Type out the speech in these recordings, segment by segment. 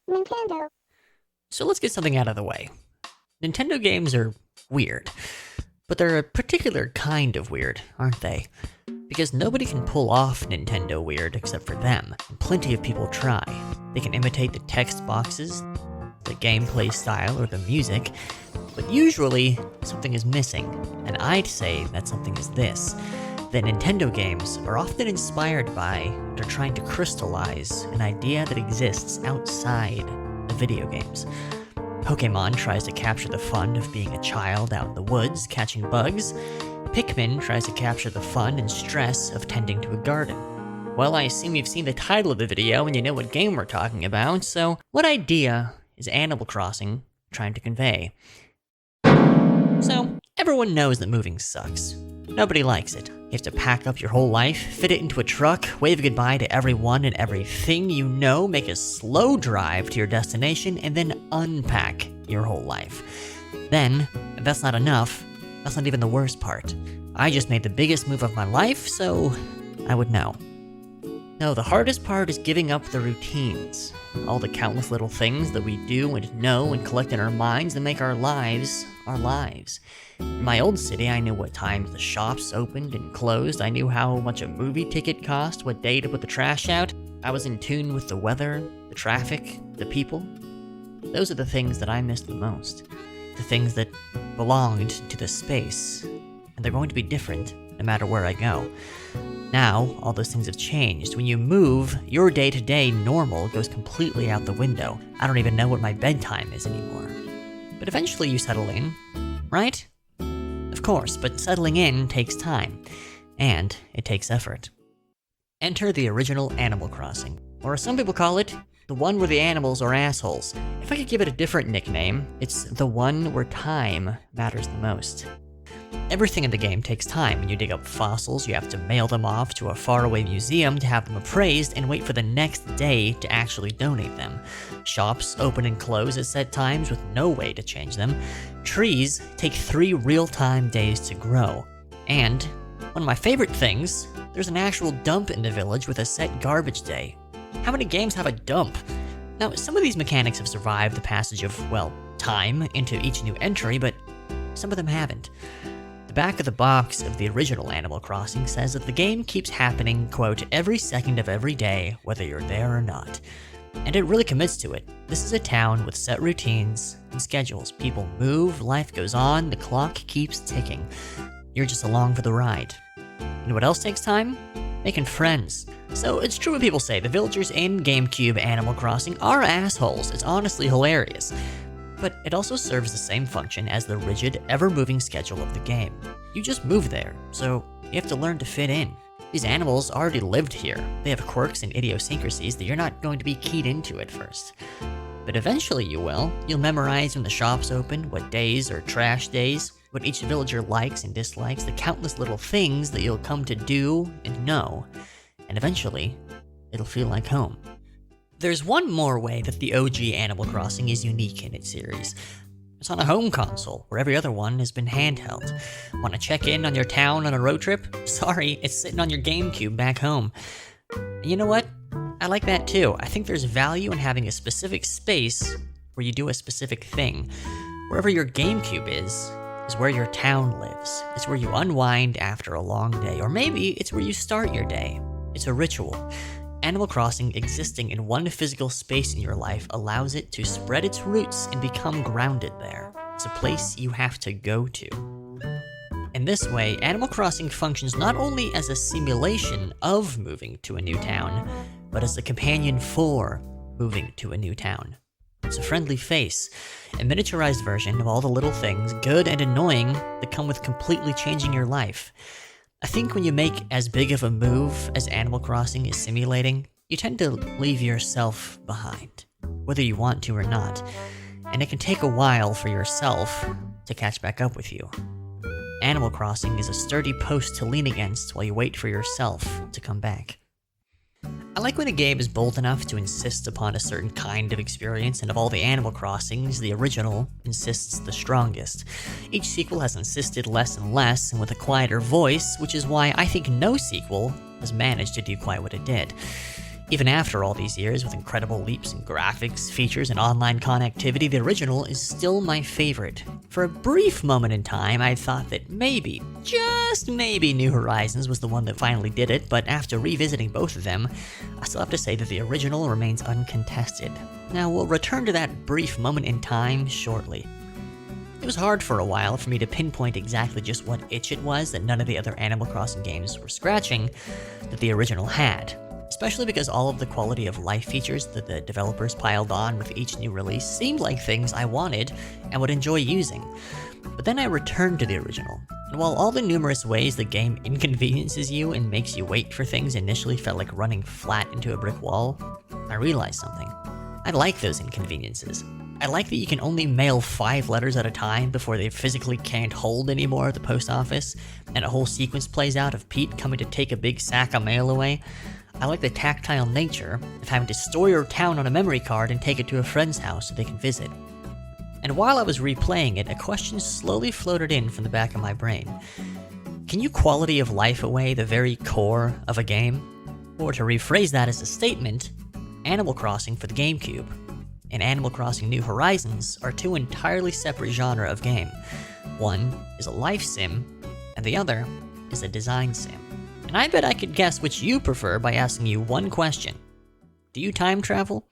Nintendo. So let's get something out of the way. Nintendo games are weird, but they're a particular kind of weird, aren't they? Because nobody can pull off Nintendo weird except for them, and plenty of people try. They can imitate the text boxes, the gameplay style, or the music, but usually something is missing, and I'd say that something is this. That Nintendo games are often inspired by, or trying to crystallize, an idea that exists outside of video games. Pokemon tries to capture the fun of being a child out in the woods catching bugs. Pikmin tries to capture the fun and stress of tending to a garden. Well, I assume you've seen the title of the video and you know what game we're talking about, so what idea is Animal Crossing trying to convey? So, everyone knows that moving sucks. Nobody likes it. You have to pack up your whole life, fit it into a truck, wave goodbye to everyone and everything you know, make a slow drive to your destination, and then unpack your whole life. Then, if that's not enough, that's not even the worst part. I just made the biggest move of my life, so I would know. No, the hardest part is giving up the routines. All the countless little things that we do and know and collect in our minds that make our lives our lives. In my old city, I knew what times the shops opened and closed. I knew how much a movie ticket cost, what day to put the trash out. I was in tune with the weather, the traffic, the people. Those are the things that I miss the most. The things that belonged to the space. And they're going to be different no matter where I go. Now, all those things have changed. When you move, your day-to-day normal goes completely out the window. I don't even know what my bedtime is anymore. But eventually you settle in, right? Of course, but settling in takes time. And it takes effort. Enter the original Animal Crossing. Or as some people call it, the one where the animals are assholes. If I could give it a different nickname, it's the one where time matters the most. Everything in the game takes time. When you dig up fossils, you have to mail them off to a faraway museum to have them appraised and wait for the next day to actually donate them. Shops open and close at set times with no way to change them. Trees take 3 real-time days to grow. And, one of my favorite things, there's an actual dump in the village with a set garbage day. How many games have a dump? Now, some of these mechanics have survived the passage of, well, time into each new entry, but some of them haven't. The back of the box of the original Animal Crossing says that the game keeps happening, quote, every second of every day, whether you're there or not. And it really commits to it. This is a town with set routines and schedules. People move, life goes on, the clock keeps ticking. You're just along for the ride. And what else takes time? Making friends. So it's true what people say, the villagers in GameCube Animal Crossing are assholes. It's honestly hilarious. But it also serves the same function as the rigid, ever-moving schedule of the game. You just move there, so you have to learn to fit in. These animals already lived here. They have quirks and idiosyncrasies that you're not going to be keyed into at first. But eventually you will. You'll memorize when the shops open, what days are trash days, what each villager likes and dislikes, the countless little things that you'll come to do and know. And eventually, it'll feel like home. There's one more way that the OG Animal Crossing is unique in its series. It's on a home console, where every other one has been handheld. Want to check in on your town on a road trip? Sorry, it's sitting on your GameCube back home. And you know what? I like that too. I think there's value in having a specific space where you do a specific thing. Wherever your GameCube is where your town lives. It's where you unwind after a long day, or maybe it's where you start your day. It's a ritual. Animal Crossing existing in one physical space in your life allows it to spread its roots and become grounded there. It's a place you have to go to. In this way, Animal Crossing functions not only as a simulation of moving to a new town, but as a companion for moving to a new town. It's a friendly face, a miniaturized version of all the little things, good and annoying, that come with completely changing your life. I think when you make as big of a move as Animal Crossing is simulating, you tend to leave yourself behind, whether you want to or not, and it can take a while for yourself to catch back up with you. Animal Crossing is a sturdy post to lean against while you wait for yourself to come back. I like when a game is bold enough to insist upon a certain kind of experience, and of all the Animal Crossings, the original insists the strongest. Each sequel has insisted less and less, and with a quieter voice, which is why I think no sequel has managed to do quite what it did. Even after all these years, with incredible leaps in graphics, features, and online connectivity, the original is still my favorite. For a brief moment in time, I thought that maybe, just maybe, New Horizons was the one that finally did it, but after revisiting both of them, I still have to say that the original remains uncontested. Now, we'll return to that brief moment in time shortly. It was hard for a while for me to pinpoint exactly just what itch it was that none of the other Animal Crossing games were scratching that the original had. Especially because all of the quality of life features that the developers piled on with each new release seemed like things I wanted and would enjoy using. But then I returned to the original, and while all the numerous ways the game inconveniences you and makes you wait for things initially felt like running flat into a brick wall, I realized something. I like those inconveniences. I like that you can only mail 5 letters at a time before they physically can't hold anymore at the post office, and a whole sequence plays out of Pete coming to take a big sack of mail away. I like the tactile nature of having to store your town on a memory card and take it to a friend's house so they can visit. And while I was replaying it, a question slowly floated in from the back of my brain. Can you quality of life away the very core of a game? Or to rephrase that as a statement, Animal Crossing for the GameCube and Animal Crossing New Horizons are 2 entirely separate genres of game. One is a life sim, and the other is a design sim. And I bet I could guess which you prefer by asking you one question. Do you time travel?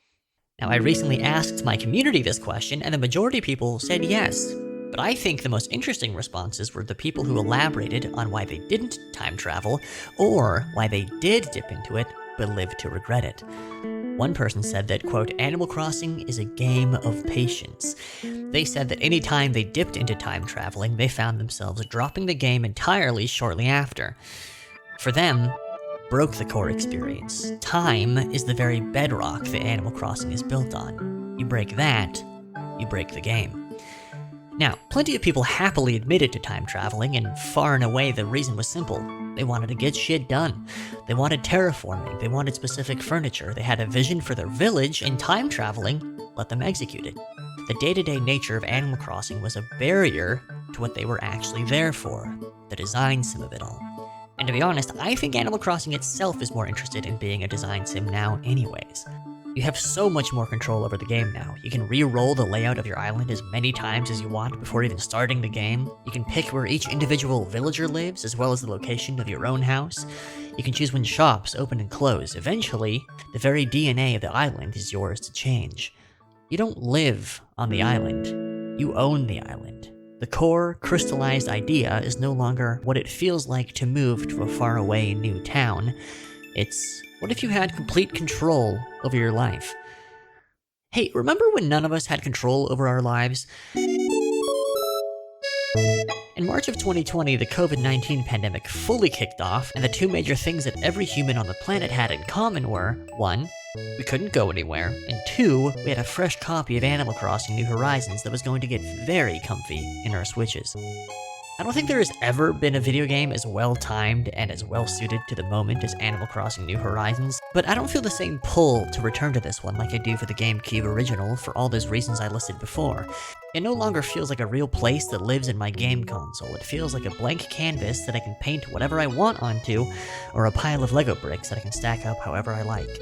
Now, I recently asked my community this question, and the majority of people said yes. But I think the most interesting responses were the people who elaborated on why they didn't time travel, or why they did dip into it, but lived to regret it. One person said that, quote, Animal Crossing is a game of patience. They said that any time they dipped into time traveling, they found themselves dropping the game entirely shortly after. For them, broke the core experience. Time is the very bedrock that Animal Crossing is built on. You break that, you break the game. Now, plenty of people happily admitted to time traveling, and far and away the reason was simple. They wanted to get shit done. They wanted terraforming, they wanted specific furniture, they had a vision for their village, and time traveling let them execute it. The day-to-day nature of Animal Crossing was a barrier to what they were actually there for, the design sim of it all. And to be honest, I think Animal Crossing itself is more interested in being a design sim now anyways. You have so much more control over the game now. You can re-roll the layout of your island as many times as you want before even starting the game. You can pick where each individual villager lives, as well as the location of your own house. You can choose when shops open and close. Eventually, the very DNA of the island is yours to change. You don't live on the island. You own the island. The core, crystallized idea is no longer what it feels like to move to a faraway new town. It's, what if you had complete control over your life? Hey, remember when none of us had control over our lives? In March of 2020, the COVID-19 pandemic fully kicked off, and the 2 major things that every human on the planet had in common were, 1, we couldn't go anywhere, and 2, we had a fresh copy of Animal Crossing New Horizons that was going to get very comfy in our Switches. I don't think there has ever been a video game as well-timed and as well-suited to the moment as Animal Crossing New Horizons, but I don't feel the same pull to return to this one like I do for the GameCube original for all those reasons I listed before. It no longer feels like a real place that lives in my game console. It feels like a blank canvas that I can paint whatever I want onto, or a pile of Lego bricks that I can stack up however I like.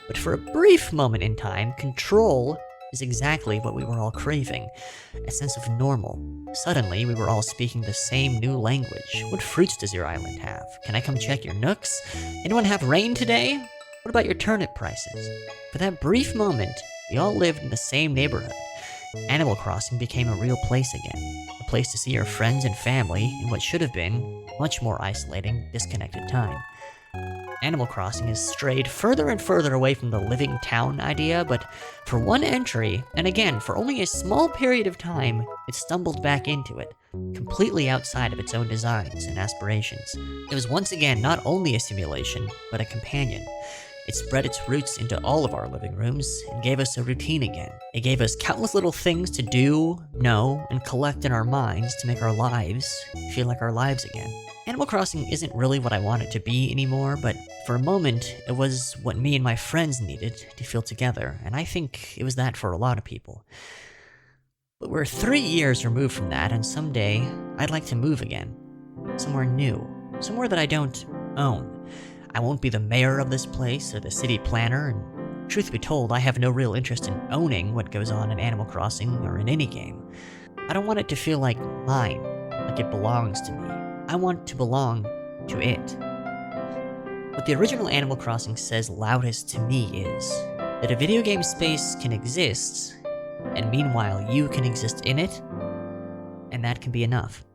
But for a brief moment in time, control is exactly what we were all craving, a sense of normal. Suddenly, we were all speaking the same new language. What fruits does your island have? Can I come check your nooks? Anyone have rain today? What about your turnip prices? For that brief moment, we all lived in the same neighborhood. Animal Crossing became a real place again, a place to see your friends and family in what should have been much more isolating, disconnected time. Animal Crossing has strayed further and further away from the living town idea, but for one entry, and again for only a small period of time, it stumbled back into it, completely outside of its own designs and aspirations. It was once again not only a simulation, but a companion. It spread its roots into all of our living rooms and gave us a routine again. It gave us countless little things to do, know, and collect in our minds to make our lives feel like our lives again. Animal Crossing isn't really what I want it to be anymore, but for a moment, it was what me and my friends needed to feel together, and I think it was that for a lot of people. But we're 3 years removed from that, and someday, I'd like to move again. Somewhere new. Somewhere that I don't own. I won't be the mayor of this place or the city planner, and truth be told, I have no real interest in owning what goes on in Animal Crossing or in any game. I don't want it to feel like mine, like it belongs to me. I want to belong to it. What the original Animal Crossing says loudest to me is that a video game space can exist, and meanwhile you can exist in it, and that can be enough.